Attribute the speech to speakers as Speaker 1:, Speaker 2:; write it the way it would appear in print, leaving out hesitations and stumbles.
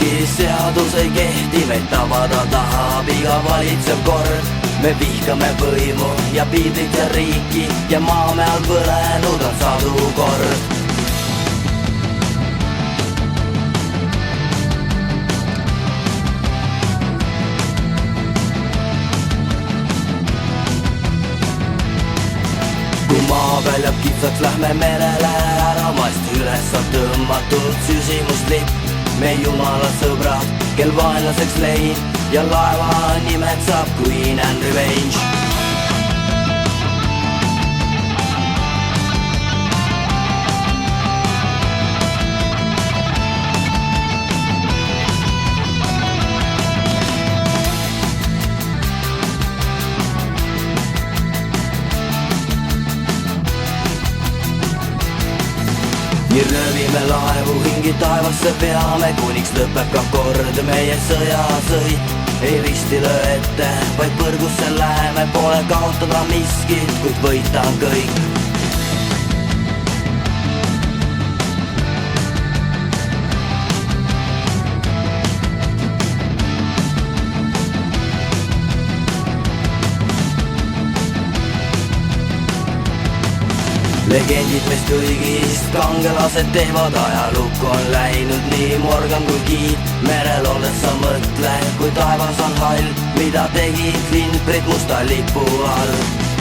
Speaker 1: kuskil seadus ei kehti, meid tabada tahab iga valitsev kord. me vihkame võimu ja piiblit ja riiki ja maa peal põlenud on sadu kord. kui maa peal jääb kitsaks, lähme merele ära, maast üles on tõmmatud süsimuslipp. me jumala sõbrad, kel vaenlaseks leid ja laeva nimeks saab Queen and Revenge. nii röövime laevu, hingi taevasse veame, kuniks lõpeb ka kord meie sõjasõit. ei risti löö ette, vaid põrgusse läheme, pole kaotada miskit, kuid võita on kõik. legendid meist kõigist, kangelased teevad, ajalukku on läinud nii Morgan kui Giid. merel olles sa mõtle, kui taevas on hall, mida tegid lindprid musta lipu all.